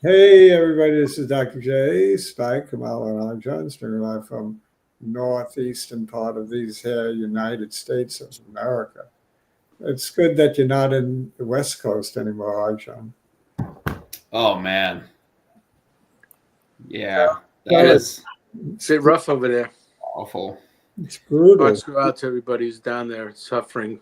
Hey everybody, this is Dr. J, Spike, Kamal, and John, streaming live from northeastern part of these here United States of America. It's good that you're not in the West Coast anymore, John. Oh man, yeah, Well, that is It's a bit rough over there. awful. It's brutal. Hearts go out to everybody who's down there suffering.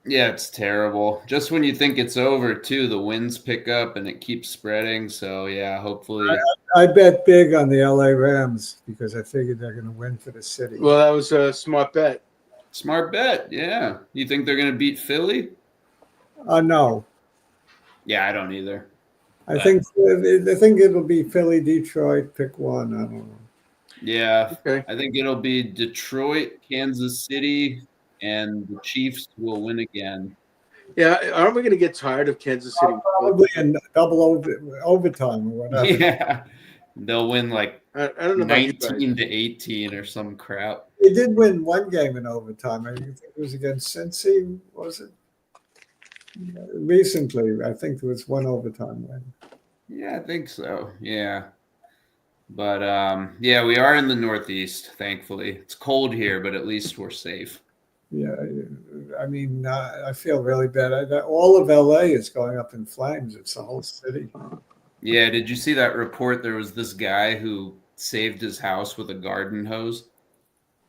Yeah, it's terrible. Just when you think it's over, too, the winds pick up and it keeps spreading. So yeah, hopefully. I bet big on the LA Rams because I figured they're going to win for the city. Well, that was a smart bet. Smart bet. Yeah, you think they're gonna beat Philly? No, Yeah, I don't either. I think it'll be Philly, Detroit, pick one. I don't know. Yeah, Okay. I think it'll be Detroit, Kansas City, and the Chiefs will win again. Yeah, aren't we going to get tired of Kansas City? Probably in double overtime or whatever. Yeah, they'll win like I don't know about you guys. 19 to 18 or some crap. They did win one game in overtime. I think it was against Cincy, was it? Recently, I think there was one overtime win. Yeah, I think so. Yeah. But yeah, we are in the Northeast, thankfully. It's cold here, but at least we're safe. Yeah, I mean, I feel really bad. All of LA is going up in flames. It's the whole city. Yeah, did you see that report? There was this guy who saved his house with a garden hose.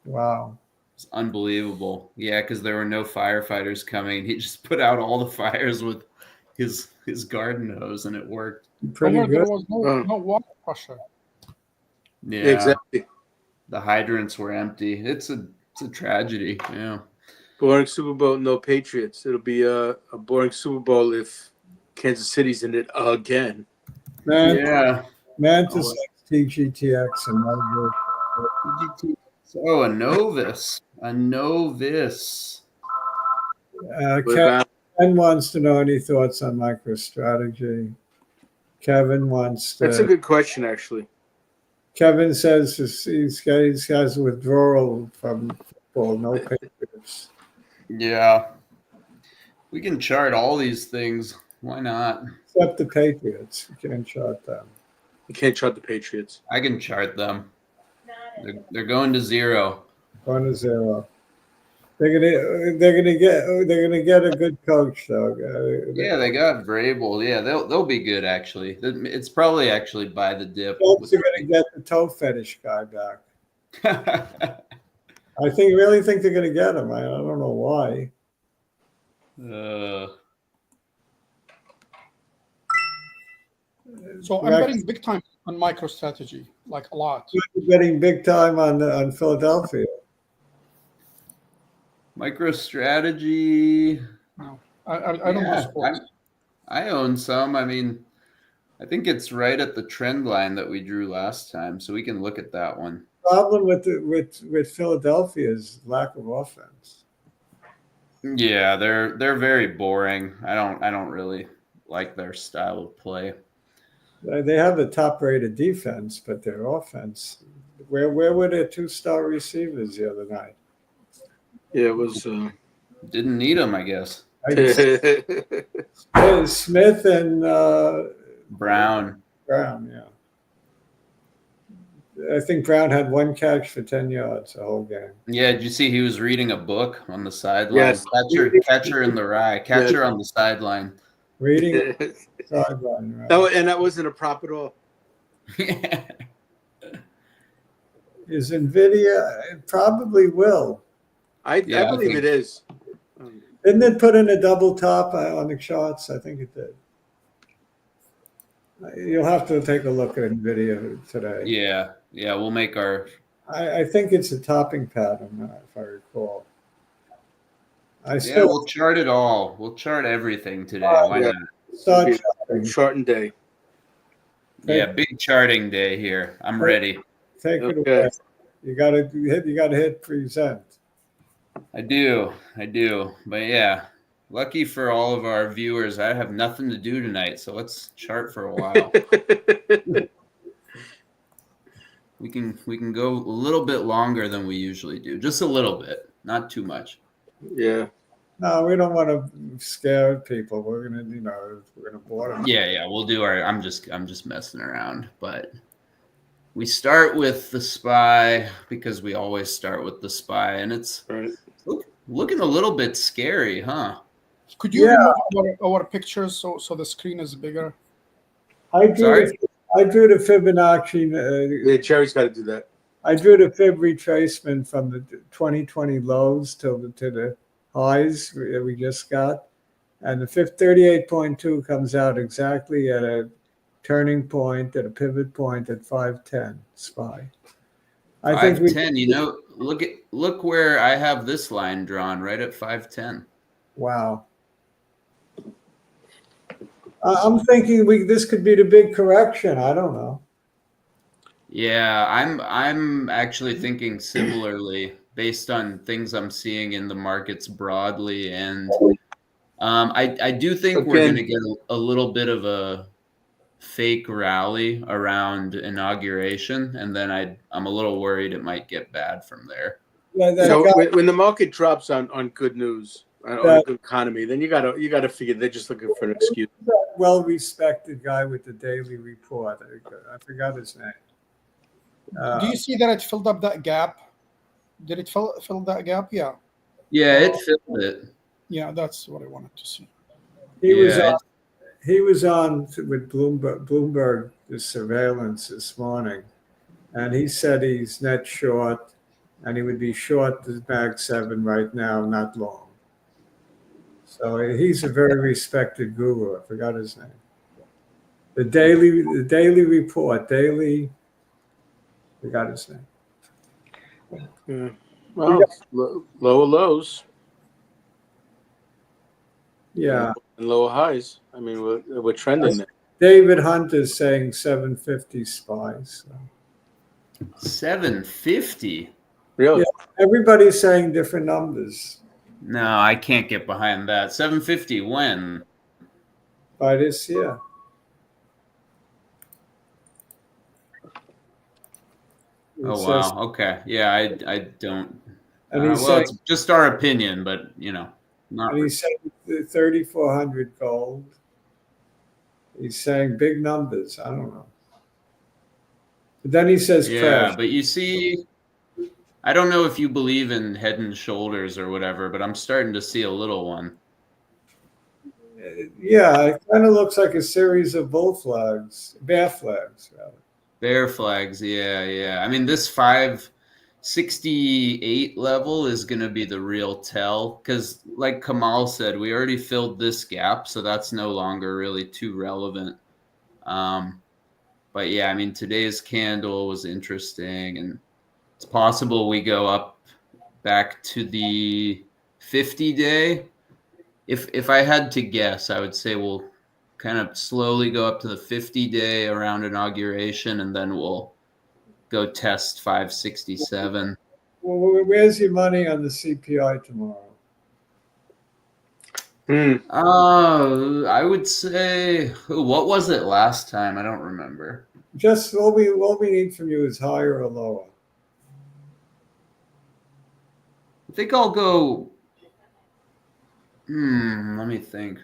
Wow. It's unbelievable. Yeah, because there were no firefighters coming. He just put out all the fires with his garden hose, and it worked. Pretty There good. was no water pressure. Yeah, Exactly. the hydrants were empty. It's a tragedy. Yeah. Boring Super Bowl, no Patriots. It'll be a boring Super Bowl if Kansas City's in it again. Yeah. Mantis tgtx and Melbourne. Oh, a novice. A novice. Ken wants to know any thoughts on MicroStrategy. Kevin wants to. That's a good question, actually. Kevin says he has withdrawal from football, no Patriots. Yeah. We can chart all these things. Why not? Except the Patriots. You can't chart them. You can't chart the Patriots. I can chart them. They're going to zero. 1-0. They're gonna get a good coach though. Yeah, they got Vrabel. Yeah, they'll be good actually. It's probably actually by the dip. Colts are gonna get the toe fetish guy back. I really think they're gonna get him. I don't know why. So I'm betting big time on MicroStrategy, like a lot. You're betting big time on Philadelphia. MicroStrategy. No, I don't know sports. I own some. I mean, I think it's right at the trend line that we drew last time, so we can look at that one. Problem with Philadelphia is lack of offense. Yeah, they're very boring. I don't really like their style of play. They have the top-rated defense, but their offense. Where were their 2-star receivers the other night? Yeah, it was. Didn't need them, I guess. Smith and Brown. Brown, yeah. I think Brown had one catch for 10 yards the whole game. Yeah, did you see he was reading a book on the sideline? Yes. Catcher in the rye. Catcher on the sideline. Reading sideline, right? And that wasn't a prop at all. Is NVIDIA? It probably will. I believe it is. Didn't it put in a double top on the charts? I think it did. You'll have to take a look at NVIDIA today. Yeah, we'll make our. I think it's a topping pattern, if I recall. We'll chart it all. We'll chart everything today. Why not? Start charting. Charting day. Yeah, big charting day here. I'm ready. Take it away. You gotta hit present. I do. But yeah, lucky for all of our viewers, I have nothing to do tonight, so let's chart for a while. We can go a little bit longer than we usually do. Just a little bit, not too much. Yeah. No, we don't want to scare people. We're gonna, we're gonna board them. Yeah, we'll do our. I'm just messing around, but we start with the SPY because we always start with the SPY, and it's Right. looking a little bit scary, huh? Could you Yeah. remove our pictures so the screen is bigger? I drew Sorry? the Fibonacci. Yeah, Jerry's got to do that. I drew the fib retracement from the 2020 lows to the highs we just got, and the 38.2 comes out exactly at a turning point, at a pivot point at 510 SPY. I think 510. Look where I have this line drawn, right at 510. Wow. I'm thinking this could be the big correction. I don't know. Yeah, I'm actually thinking similarly based on things I'm seeing in the markets broadly, and I do think we're going to get a little bit of a fake rally around inauguration, and then I'm a little worried it might get bad from there. Yeah, So when the market drops on good news, on a good economy, then you gotta figure they're just looking for an excuse. Well-respected guy with the daily report. I forgot his name. Do you see that it filled up that gap? Did it fill that gap? Yeah. Yeah, it filled it. Yeah, that's what I wanted to see. He was on with Bloomberg the surveillance this morning, and he said he's net short, and he would be short the Mag 7 right now, not long. So he's a very respected guru. I forgot his name. The daily report, forgot his name. Yeah. Well, lower lows. Yeah. And lower highs. I mean, we're trending there. David Hunt is saying 750 SPYs. So. 750. Really? Yeah, everybody's saying different numbers. No, I can't get behind that. 750 when? By this year. Oh wow. Okay. Yeah, I don't. And he's well, saying, it's just our opinion, but not. And he's saying 3,400 gold. He's saying big numbers. I don't know. But then he says crash. But you see, I don't know if you believe in head and shoulders or whatever, but I'm starting to see a little one. Yeah, it kind of looks like a series of bear flags, rather. Bear flags, yeah. I mean, this 568 level is going to be the real tell because, like Kamal said, we already filled this gap, so that's no longer really too relevant. But yeah, I mean, today's candle was interesting, and it's possible we go up back to the 50-day. If I had to guess, I would say we'll kind of slowly go up to the 50-day around inauguration, and then we'll go test 567. Well, where's your money on the CPI tomorrow? I would say, what was it last time? I don't remember. Just what we need from you is higher or lower. I think I'll go. Let me think.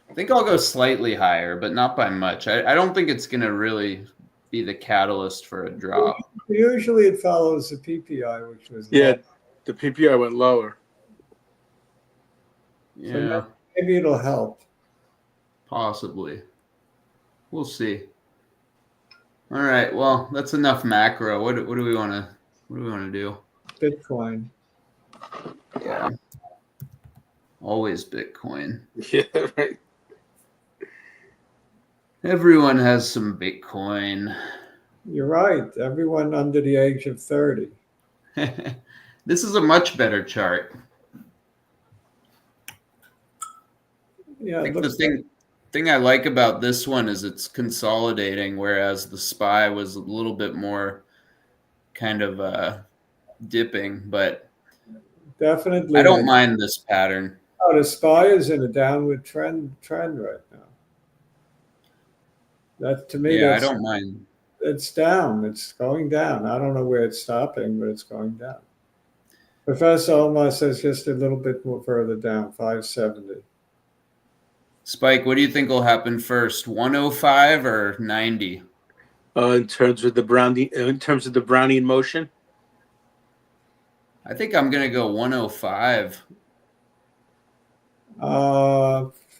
I think I'll go slightly higher, but not by much. I don't think it's going to really be the catalyst for a drop. Usually it follows the PPI, which was low. The PPI went lower. Yeah. So maybe it'll help. Possibly. We'll see. All right. Well, that's enough macro. What do we want to do? Bitcoin. Yeah. Always Bitcoin. Yeah, right. Everyone has some Bitcoin. You're right. Everyone under the age of 30. This is a much better chart. Yeah. I think the thing I like about this one is it's consolidating, whereas the SPY was a little bit more kind of dipping, but definitely I don't mind this pattern. Oh, the SPY is in a downward trend right now. That to me, I don't mind. It's down. It's going down. I don't know where it's stopping, but it's going down. Professor Omar says just a little bit more further down, 570. Spike, what do you think will happen first, 105 or 90? In terms of the Brownian motion. I think I'm going to go 105.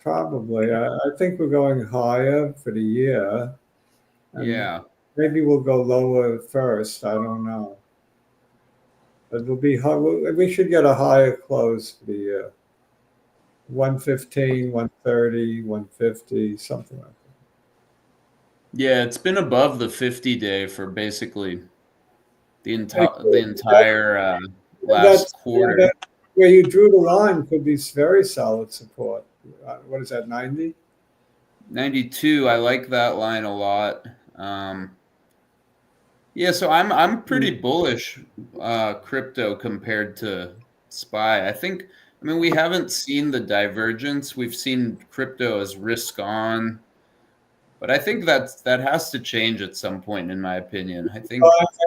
Probably. I think we're going higher for the year. And Yeah. maybe we'll go lower first. I don't know. But it'll be high. We should get a higher close for the year. 115, 130, 150, something like that. Yeah, it's been above the 50-day for basically the entire last quarter. Where you drew the line could be very solid support. What is that, 90? 92, I like that line a lot. Yeah, so I'm pretty bullish crypto compared to SPY. I mean, we haven't seen the divergence. We've seen crypto as risk on, but I think that has to change at some point, in my opinion. I think.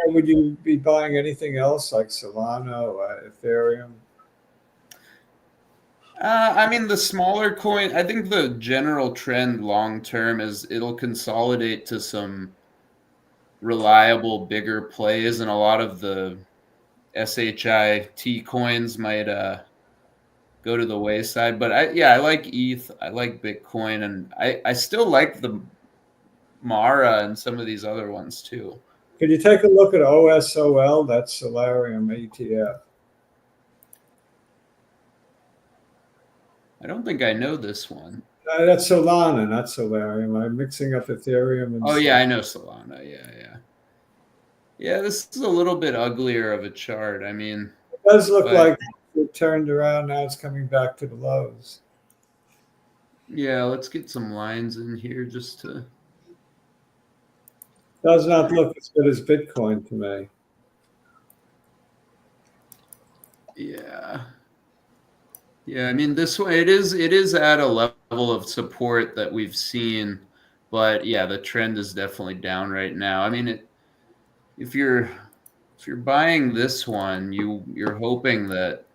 Would you be buying anything else like Solana or Ethereum? I mean, the smaller coin, I think the general trend long term is it'll consolidate to some reliable, bigger plays, and a lot of the SHIT coins might go to the wayside. But I like ETH, I like Bitcoin, and I still like the Mara and some of these other ones too. Could you take a look at OSOL? That's Solarium ETF. I don't think I know this one. That's Solana, not Solarium. I'm mixing up Ethereum and. Oh yeah, I know Solana. Yeah. This is a little bit uglier of a chart. I mean, it does look like it turned around. Now it's coming back to the lows. Yeah, let's get some lines in here just to. Does not look as good as Bitcoin to me. Yeah, I mean, this way it is at a level of support that we've seen, but yeah, the trend is definitely down right now. I mean, if you're buying this one, you're hoping that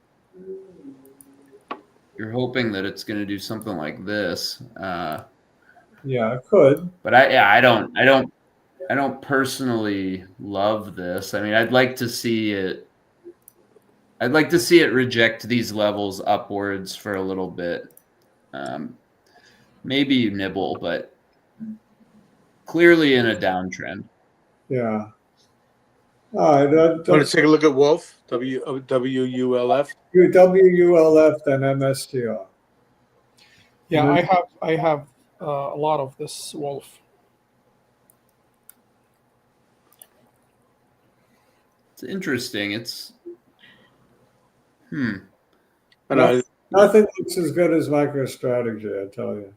it's going to do something like this. Yeah, it could. But I don't personally love this. I mean, I'd like to see it reject these levels upwards for a little bit. Maybe nibble, but clearly in a downtrend. Yeah. All right. Want to take a look at Wulf? WULF? WULF, then mstr. Yeah, I have a lot of this Wulf. It's interesting. It's Nothing looks as good as MicroStrategy, I tell you.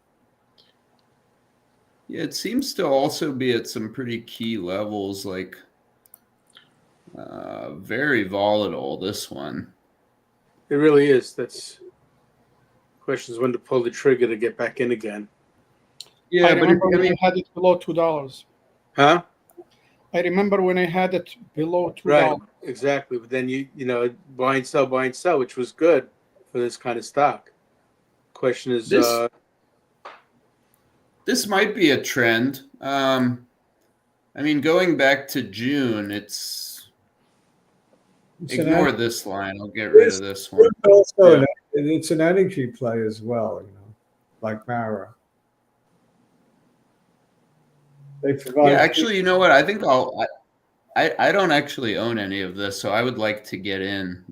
Yeah, it seems to also be at some pretty key levels, like very volatile, this one. It really is. That's question is when to pull the trigger to get back in again. Yeah, I remember when I had it below $2. Huh? I remember when I had it below $2. Right, exactly. But then you buy and sell, which was good for this kind of stock. Question is, this might be a trend. I mean, going back to June, ignore this line. I'll get rid of this one. Also, it's an energy play as well, like Mara. They provide. Yeah, actually, you know what? I think I don't actually own any of this, so I would like to get in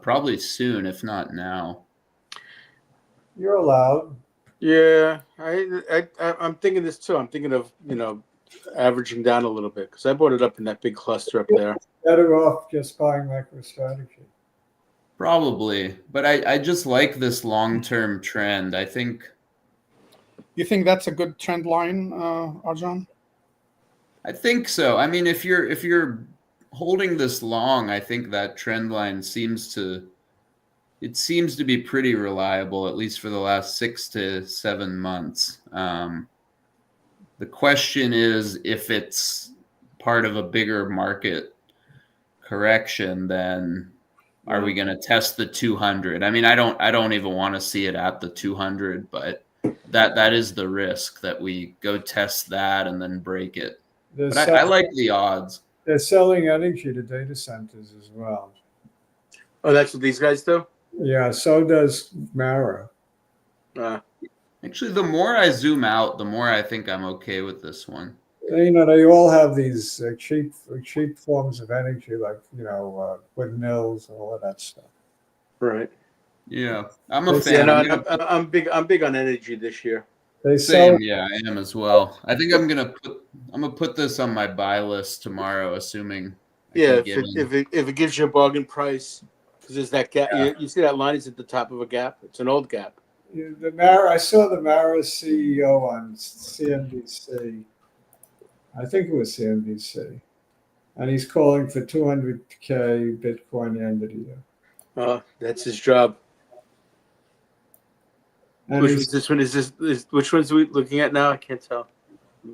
probably soon, if not now. You're allowed. Yeah, I'm thinking this too. I'm thinking of averaging down a little bit because I bought it up in that big cluster up there. Better off just buying MicroStrategy. Probably, but I just like this long-term trend. I think. You think that's a good trend line, Arjan? I think so. I mean, if you're holding this long, I think that trend line seems to be pretty reliable, at least for the last 6 to 7 months. The question is if it's part of a bigger market correction, then Are we going to test the 200? I mean, I don't even want to see it at the 200, but that is the risk that we go test that and then break it. They're, But I like the odds. they're selling energy to data centers as well. Oh, that's what these guys do? Yeah, so does Mara. Actually, the more I zoom out, the more I think I'm okay with this one. You know, they all have these cheap forms of energy, like, you know, windmills and all of that stuff. Right. Yeah, I'm a fan. Yeah, no, I'm big on energy this year. They Same, sell. yeah, I am as well. I think I'm gonna put this on my buy list tomorrow, assuming. Yeah, if it gives you a bargain price, because there's that gap. Yeah. You see that line is at the top of a gap. It's an old gap. The Mara, I saw the Mara CEO on CNBC. I think it was CNBC, and he's calling for 200K Bitcoin the end of the year. Oh, that's his job. And Which one's this one? Which one's we looking at now? I can't tell.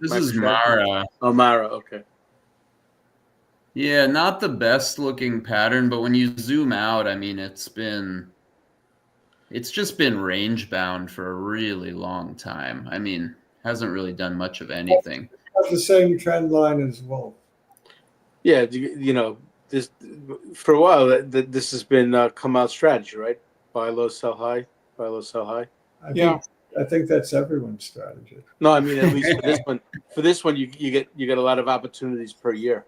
This is Mara. Oh, Mara. Okay. Yeah, not the best looking pattern, but when you zoom out, I mean, it's just been range bound for a really long time. I mean, hasn't really done much of anything. Has the same trend line as Wolf. Yeah, you know, this for a while. This has been come out strategy, right? Buy low, sell high. Buy low, sell high. I think that's everyone's strategy. No, I mean at least for this one. For this one, you get a lot of opportunities per year.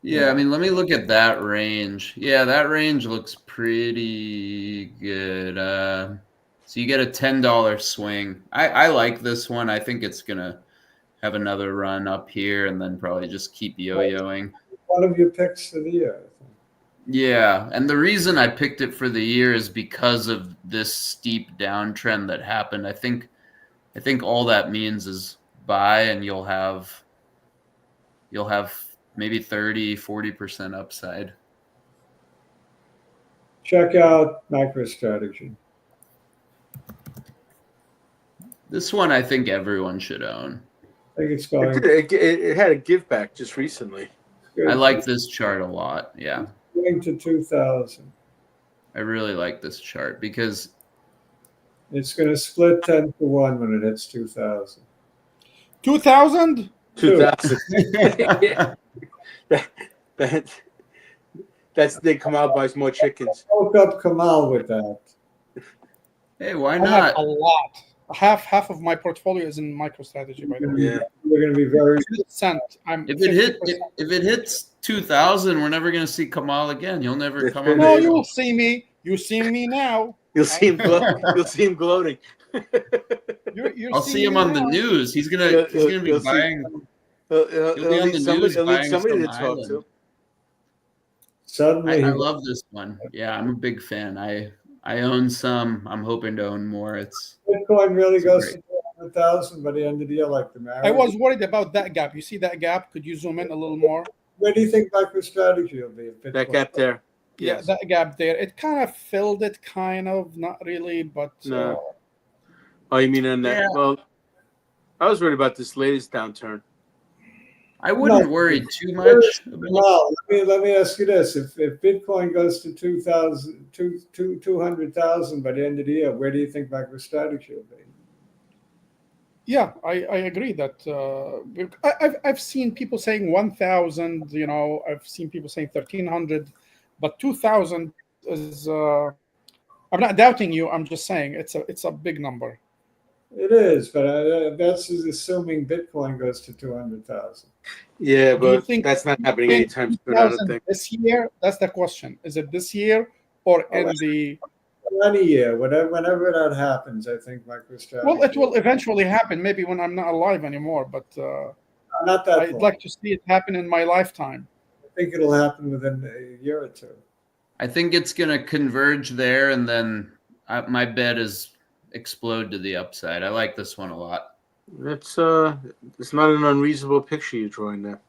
Yeah, I mean, let me look at that range. Yeah, that range looks pretty good. So you get a $10 swing. I like this one. I think it's gonna have another run up here and then probably just keep yo-yoing. One of your picks for the year, I think. Yeah, and the reason I picked it for the year is because of this steep downtrend that happened. I think all that means is buy and you'll have maybe 30-40% upside. Check out MicroStrategy. This one I think everyone should own. I think it's going. It had a give back just recently. Good. I like this chart a lot. Yeah, Going to 2,000. I really like this chart because It's going to split 10 to 1 when it hits 2,000. 2,000? 2000. That's they come out buys more chickens. Woke up Kamal with that. hey, why I not? have a lot. Half of my portfolio is in MicroStrategy, by the way. Yeah. We're going to be very. I'm If 50%. it hits 2,000, we're never gonna see Kamal again. You'll never come on. No, the show. you'll see me. You see me now. You'll see him. You'll see him gloating. You're I'll see him on the news. He's gonna be You'll see- buying. He'll be on need the news somebody buying to some talk island. to. Suddenly, I love this one. Yeah, I'm a big fan. I own some. I'm hoping to own more. Bitcoin really It's goes great. to 100,000 by the end of the year, like the Mara. I was worried about that gap. You see that gap? Could you zoom in a little more? Where do you think MicroStrategy will be? If Bitcoin? That gap there. Yeah, Yes. that gap there. It kind of filled it, kind of, not really, but No. Oh, you mean on that? Yeah. Well, I was worried about this latest downturn. I wouldn't No. worry too much. Well, let me ask you this: if Bitcoin goes to 200,000 by the end of the year, where do you think MicroStrategy will be? yeah, I agree that I've seen people saying 1,000. You know, I've seen people saying 1,300, but 2,000 is. I'm not doubting you. I'm just saying it's a big number. It is, but that's assuming Bitcoin goes to 200,000. Yeah, Do you but think that's not happening anytime soon. I don't 2,000 think. this year? That's the question. Is it this year or in that's- the? Any year, whenever that happens, I think MicroStrategy. Well, it will eventually happen. Maybe when I'm not alive anymore, but Not that I'd long. like to see it happen in my lifetime. I think it'll happen within a year or two. I think it's gonna converge there, and then my bet is explode to the upside. I like this one a lot. It's not an unreasonable picture you're drawing there.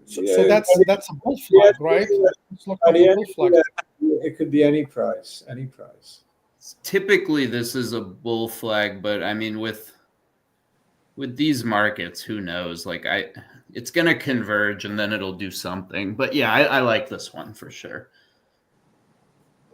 So Yeah, that's a bull flag, right? Let's look By at the the end bull of flag. the year, it could be any price, any price. Typically, this is a bull flag, but I mean, with these markets, who knows? Like it's gonna converge, and then it'll do something. But yeah, I like this one for sure.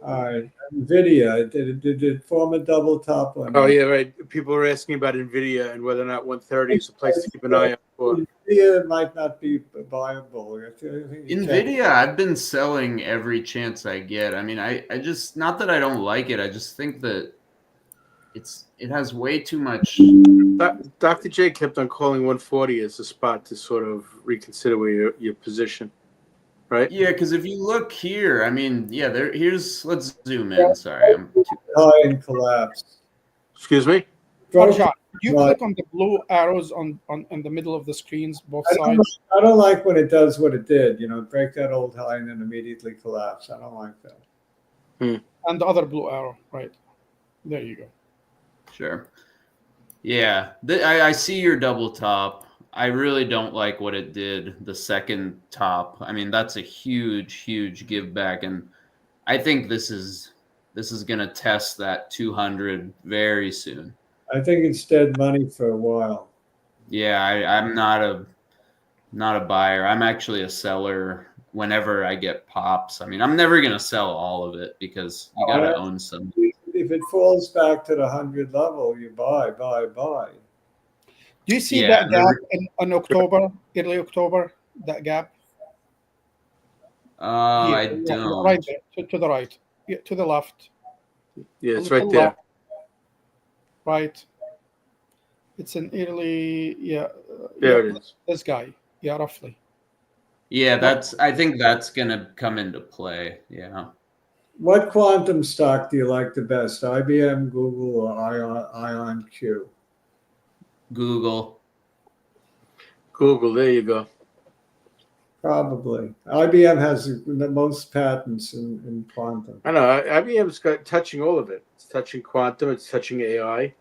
All right. NVIDIA, did it form a double top or not? Oh yeah, right. People were asking about NVIDIA and whether or not 130 is a place to keep an eye out for. NVIDIA might not be viable. I think you can't- NVIDIA, I've been selling every chance I get. I mean, I just, not that I don't like it. I just think that it has way too much. Dr. J kept on calling 140 as a spot to sort of reconsider where your position, right? Yeah, because if you look here, I mean, yeah, let's zoom in. Sorry, I'm too high and collapse. Excuse me? Farshad, you click on the blue arrows on in the middle of the screens, both sides. I don't like when it does what it did, break that old high and then immediately collapse. I don't like that. And the other blue arrow, right? There you go. Sure. Yeah, I see your double top. I really don't like what it did, the second top. I mean, that's a huge give back, and I think this is going to test that 200 very soon. I think it's dead money for a while. Yeah, I'm not a buyer. I'm actually a seller whenever I get pops. I mean, I'm never going to sell all of it because you got to own some. If it falls back to the 100 level, you buy. Do you see that gap in October, early October, that gap? I don't. Right there, to the right. Yeah, to the left. Yeah, it's right there. Left. Right. It's an early, There it is. This guy, roughly. Yeah, I think that's gonna come into play. Yeah. What quantum stock do you like the best? IBM, Google, or ionq? Google. Google, there you go. Probably. IBM has the most patents in quantum. I know. IBM's got touching all of it. It's touching quantum. It's touching AI.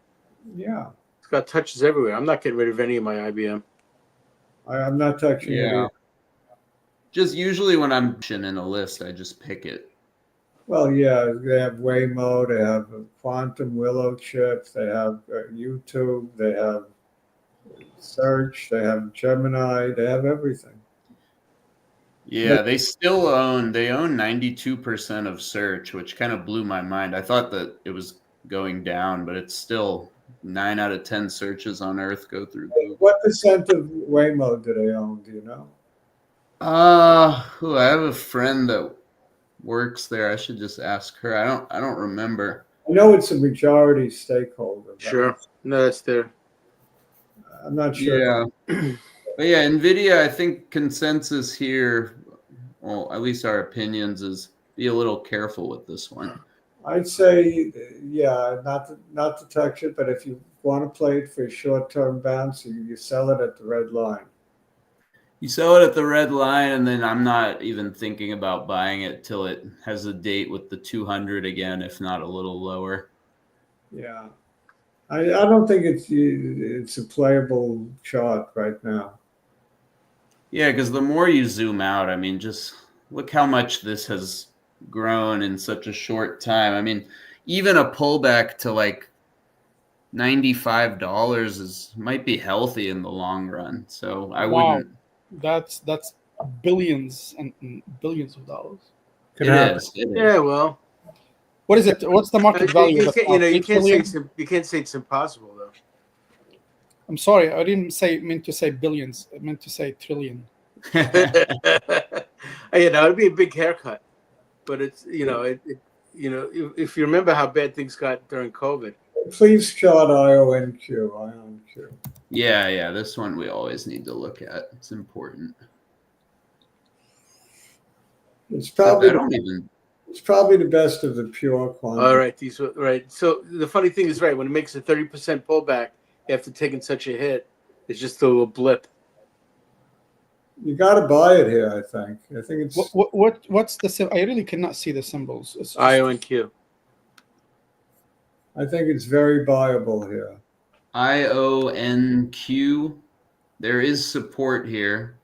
Yeah. It's got touches everywhere. I'm not getting rid of any of my IBM. I'm not touching it either. Just usually when I'm in a list, I just pick it. Well, yeah, they have Waymo, they have a quantum Willow chip, they have YouTube, they have Search, they have Gemini, they have everything. Yeah, they own 92% of Search, which kind of blew my mind. I thought that it was going down, but it's still 9 out of 10 searches on Earth go through Google. What percent of Waymo do they own? Do you know? I have a friend that works there. I should just ask her. I don't remember. I know it's a majority stakeholder. Sure. No, that's there. I'm not sure. Yeah. But yeah, NVIDIA, I think consensus here, well, at least our opinions, is be a little careful with this one. I'd say, yeah, not to touch it, but if you want to play it for a short-term bounce, you sell it at the red line. You sell it at the red line, and then I'm not even thinking about buying it till it has a date with the 200 again, if not a little lower. Yeah. I don't think it's a playable chart right now. Yeah, because the more you zoom out, I mean, just look how much this has grown in such a short time. I mean, even a pullback to like $95 might be healthy in the long run. So I wouldn't. That's billions and billions of dollars. It is. Yeah, well. What is it? What's the market value? You can't say it's impossible though. I'm sorry, I didn't mean to say billions. I meant to say trillion. It'd be a big haircut, but it's if you remember how bad things got during COVID. Please chart ionq. Yeah, this one we always need to look at. It's important. It's probably It's probably the best of the pure quantum. All right, right. So the funny thing is, right, when it makes a 30% pullback after taking such a hit, it's just a little blip. You got to buy it here, I think. I think it's what's the symbol? I really cannot see the symbols. It's just... ionq. I think it's very buyable here. ionq. There is support here.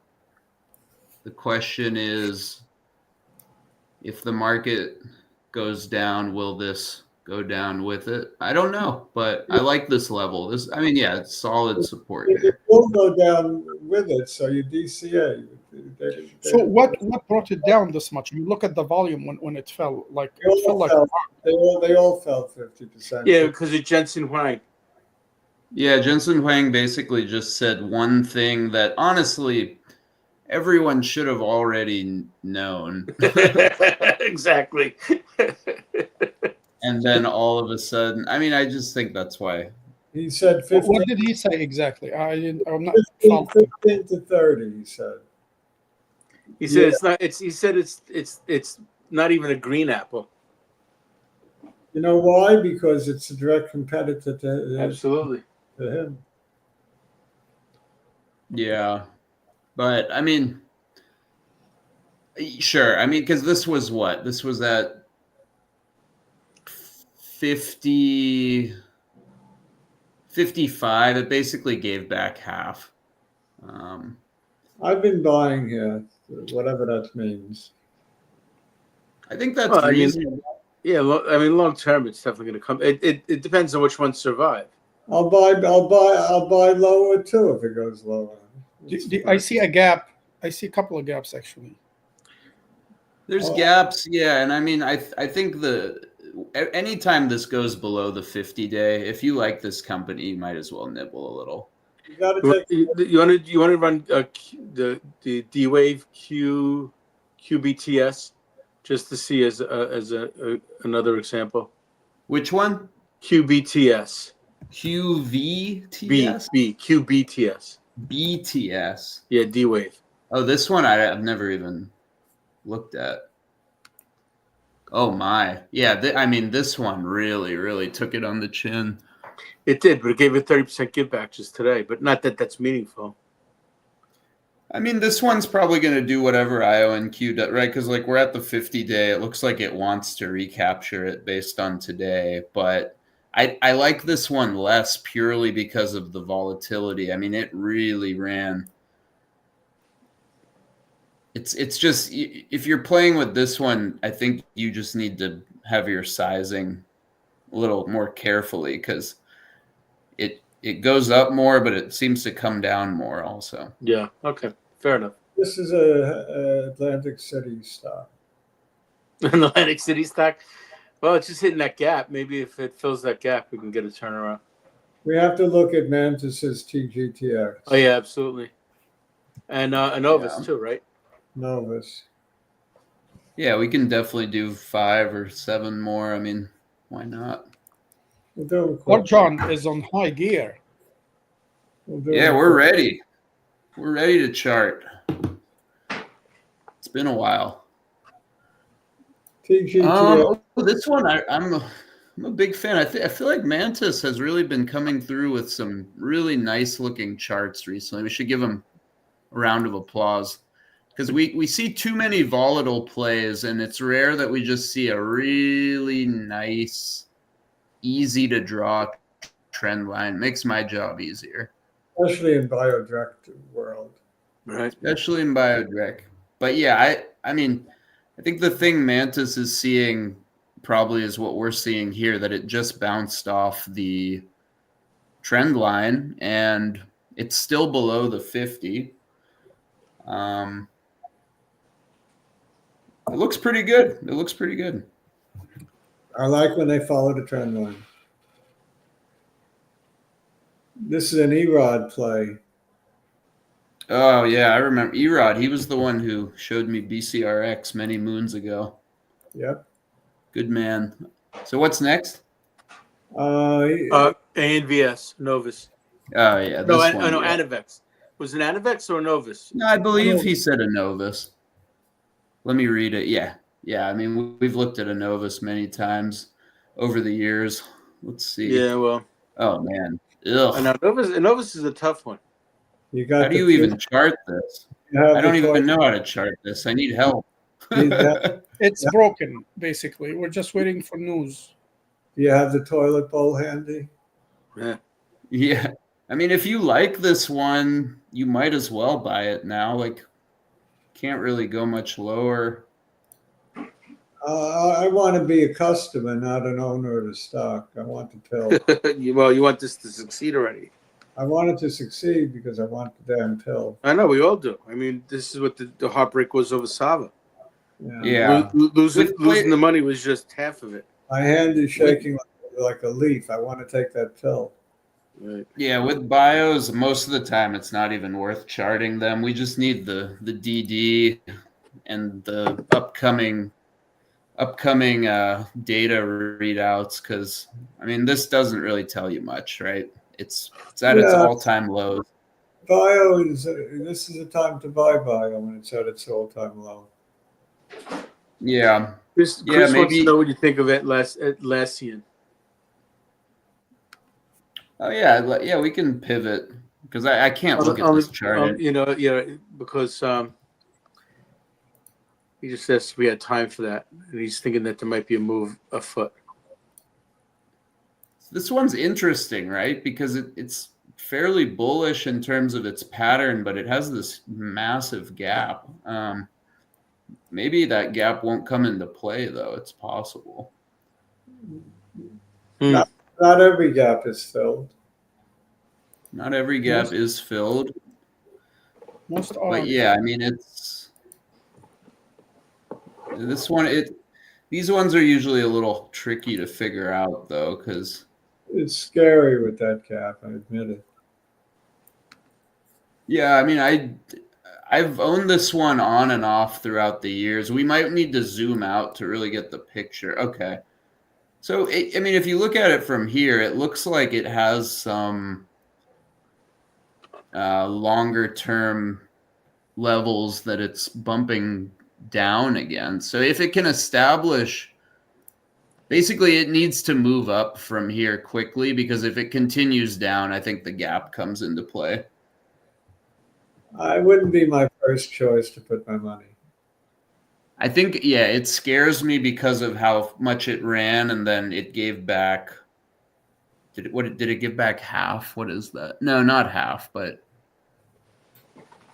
The question is, if the market goes down, will this go down with it? I don't know, but I like this level. It's solid support here. It will go down with it, so your DCA So what brought it down this much? You look at the volume when it fell, like it felt like they all fell 50%. Yeah, because of Jensen Huang. Yeah, Jensen Huang basically just said one thing that honestly everyone should have already known. Exactly. And then all of a sudden, I mean, I just think that's why. He said 15, what did he say exactly? I'm not 15, following. 15 to 30. He said. He said it's not. He said it's not even a green apple. You know why? Because it's a direct competitor to Absolutely. him. Yeah. But I mean, sure. I mean, because this was what? This was at 50, 55. It basically gave back half. I've been buying here, whatever that means. I think that's Well, I mean, reasonable. yeah. I mean, long term, it's definitely going to come. It depends on which ones survive. I'll buy lower too if it goes lower. I see a gap. I see a couple of gaps actually. There's gaps, yeah, and I mean, I think anytime this goes below the 50-day, if you like this company, you might as well nibble a little. You got to take. You want to run the D Wave QBTS just to see as another example. Which one? QBTS. QVTS? QBTS. BTS. Yeah, D Wave. Oh, this one I've never even looked at. Oh my, yeah. I mean, this one really took it on the chin. It did, but it gave a 30% give back just today. But not that that's meaningful. I mean, this one's probably going to do whatever ionq does, right? Because like we're at the 50-day, it looks like it wants to recapture it based on today. But I like this one less purely because of the volatility. I mean, it really ran. It's just, if you're playing with this one, I think you just need to have your sizing a little more carefully because it goes up more, but it seems to come down more also. Yeah. Okay. Fair enough. This is a Atlantic City stock. An Atlantic City stock. Well, it's just hitting that gap. Maybe if it fills that gap, we can get a turnaround. We have to look at Mantis's tgtx. Oh yeah, absolutely. And Novus too, right? Novus. Yeah, we can definitely do 5 or 7 more. I mean, why not? Or John is on high gear. Yeah, we're ready. We're ready to chart. It's been a while. tgtx. This one, I'm a big fan. I feel like Mantis has really been coming through with some really nice looking charts recently. We should give him a round of applause because we see too many volatile plays, and it's rare that we just see a really nice, easy to draw trend line. It makes my job easier. Especially in biodirect world. Right. Especially in biodirect. But yeah, I mean, I think the thing Mantis is seeing probably is what we're seeing here, that it just bounced off the trend line and it's still below the 50. It looks pretty good. It looks pretty good. I like when they follow the trend line. This is an Erod play. Oh yeah, I remember Erod. He was the one who showed me BCRX many moons ago. Yep. Good man. So what's next? anvs Novus. Oh yeah, No, this one. no, Yeah. Anavex. Was it Anavex or Novus? No, I believe he said a Novus. Let me read it. Yeah. I mean, we've looked at a Novus many times over the years. Let's see. Yeah, well. Oh man. Ugh. I know Novus is a tough one. How do you even chart this? I don't even know how to chart this. I need help. It's broken, basically. We're just waiting for news. Do you have the toilet bowl handy? Yeah. I mean, if you like this one, you might as well buy it now. Like, can't really go much lower. I want to be a customer, not an owner of the stock. I want the pill. Well, you want this to succeed already. I want it to succeed because I want the damn pill. I know we all do. I mean, this is what the heartbreak was over Sava. Yeah. Losing the money was just half of it. My hand is shaking like a leaf. I want to take that pill. Right. Yeah, with bios, most of the time it's not even worth charting them. We just need the DD and the upcoming data readouts, because I mean this doesn't really tell you much, right? It's at its all-time lows. Bio is this is a time to buy bio when it's at its all-time low. Yeah. Chris wants to know what you think of Atlassian. Oh yeah, we can pivot because I can't look at this chart. Because he just says we had time for that, and he's thinking that there might be a move afoot. This one's interesting, right? Because it's fairly bullish in terms of its pattern, but it has this massive gap. Maybe that gap won't come into play, though. It's possible. Not every gap is filled. Not every gap is filled. Most are. But yeah, I mean, it's this one. These ones are usually a little tricky to figure out, though, because it's scary with that gap. I admit it. Yeah, I mean, I've owned this one on and off throughout the years. We might need to zoom out to really get the picture. Okay. So, I mean, if you look at it from here, it looks like it has some longer term levels that it's bumping down again. So if it can establish, basically it needs to move up from here quickly, because if it continues down, I think the gap comes into play. I wouldn't be my first choice to put my money. I think, yeah, it scares me because of how much it ran, and then it gave back. Did it give back half? What is that? No, not half, but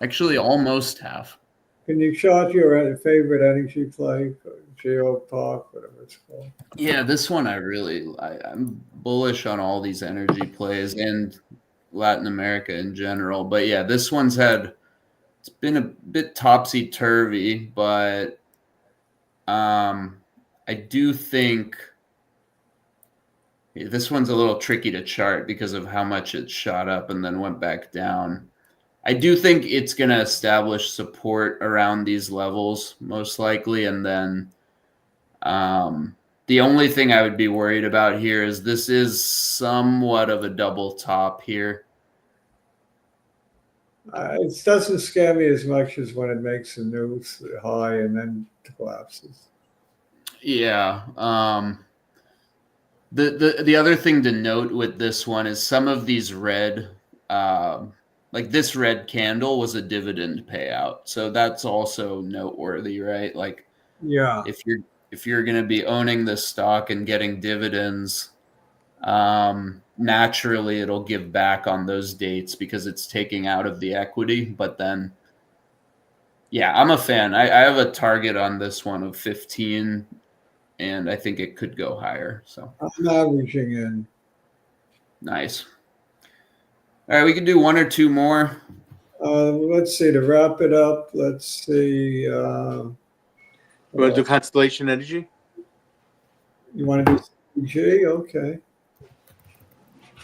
actually almost half. Can you chart your favorite energy play, Geopark, whatever it's called? Yeah, this one I'm bullish on all these energy plays and Latin America in general. But yeah, this one's it's been a bit topsy-turvy, but I do think this one's a little tricky to chart because of how much it shot up and then went back down. I do think it's going to establish support around these levels, most likely. And then the only thing I would be worried about here is this is somewhat of a double top here. It doesn't scare me as much as when it makes a new high and then collapses. Yeah. The other thing to note with this one is some of these red, like this red candle was a dividend payout, so that's also noteworthy, right? Like, yeah, if you're going to be owning this stock and getting dividends, naturally it'll give back on those dates because it's taking out of the equity. But then, yeah, I'm a fan. I have a target on this one of 15, and I think it could go higher. So I'm averaging in. Nice. All right, we can do one or two more. Let's see, to wrap it up, let's see. You want to do Constellation Energy? You want to do CG? Okay.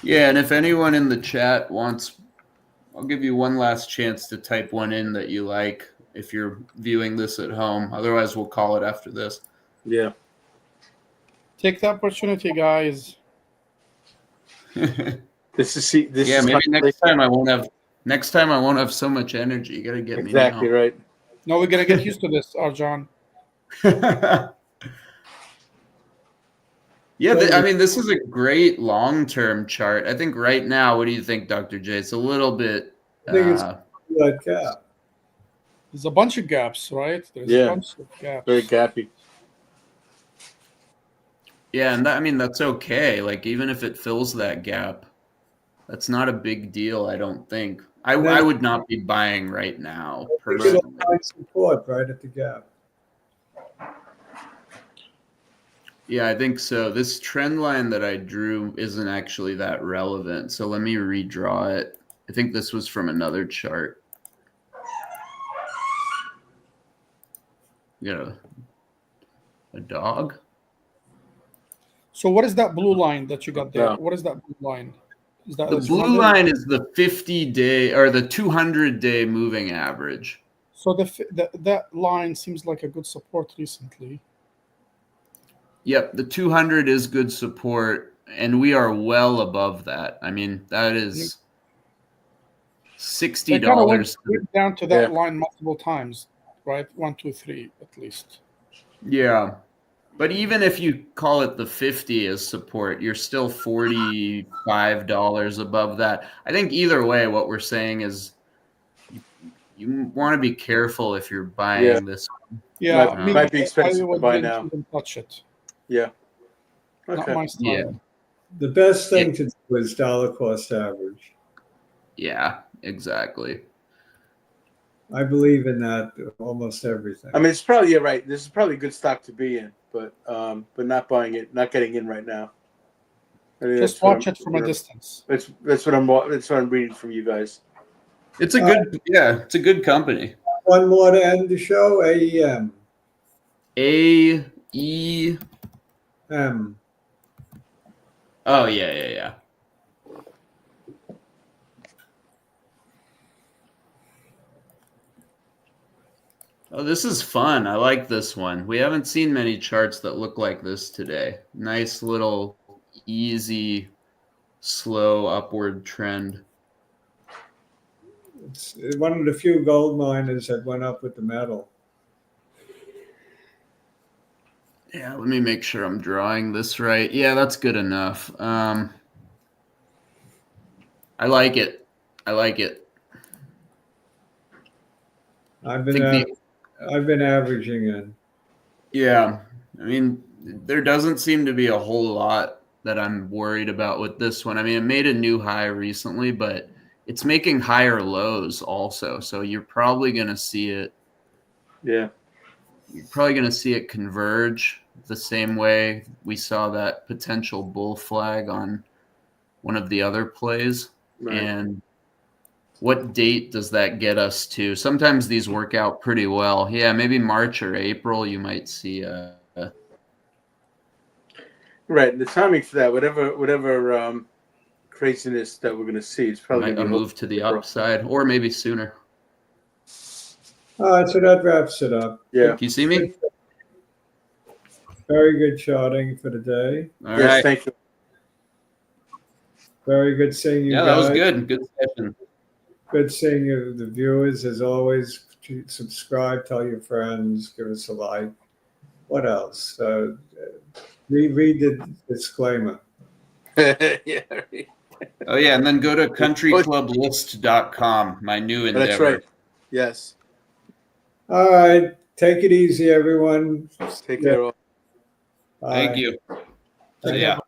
Yeah, and if anyone in the chat wants, I'll give you one last chance to type one in that you like if you're viewing this at home. Otherwise, we'll call it after this. Yeah. Take the opportunity, guys. Yeah, Maybe next time I won't have so much energy. You got to get me now. Exactly right. No, we're gonna get used to this, Arjan. Yeah, I mean, this is a great long-term chart. I think right now, what do you think, Dr. J? It's a little bit. I think it's that gap. There's a bunch of gaps, right? There's a bunch of gaps. Very gappy. Yeah, and that's okay. Like, even if it fills that gap, that's not a big deal, I don't think. I would not be buying right now, personally. It'll find support right at the gap. Yeah, I think so. This trend line that I drew isn't actually that relevant. So let me redraw it. I think this was from another chart. You got a dog? So what is that blue line that you got there? No. What is that blue line? Is that The blue line is the 50-day or the 200-day moving average. So that line seems like a good support recently. Yep, the 200 is good support, and we are well above that. I mean, that is $60. It kind of went down to that Yeah. line multiple times, right? 1, 2, 3 at least. Yeah. But even if you call it the 50 as support, you're still $45 above that. I think either way, what we're saying is you want to be careful if you're buying this. Yeah, might be expensive to buy now. Even touch it. Yeah. Not Okay. my style. Yeah. The best thing to do is dollar cost average. Yeah, exactly. I believe in that almost everything. I mean, it's probably, you're right. This is probably a good stock to be in, but not buying it, not getting in right now. I mean, Just watch it from a distance. That's what I'm reading from you guys. It's a good, it's a good company. One more to end the show. AEM. AEM. Oh, yeah. Oh, this is fun. I like this one. We haven't seen many charts that look like this today. Nice little easy, slow upward trend. It's one of the few gold miners that went up with the metal. Yeah, let me make sure I'm drawing this right. Yeah, that's good enough. I like it. I've been averaging in. Yeah, I mean, there doesn't seem to be a whole lot that I'm worried about with this one. I mean, it made a new high recently, but it's making higher lows also. So you're probably going to see it. Yeah. You're probably going to see it converge the same way we saw that potential bull flag on one of the other plays. Right. And what date does that get us to? Sometimes these work out pretty well. Yeah, maybe March or April, you might see Right. The timing for that, whatever craziness that we're going to see, it's probably a going to move to the upside, or maybe sooner. All right, so that wraps it up. Yeah. Can you see me? Very good charting for the day. All Yes, right. thank you. Very good seeing you Yeah, guys. that was good. Good session. Good seeing you, the viewers. As always, subscribe, tell your friends, give us a like. What else? Read the disclaimer. Yeah. Oh, yeah, and then go to countryclublist.com, my new endeavor. That's right. Yes. All right. Take it easy, everyone. Take care. All. Bye. Thank you. Thank Yeah.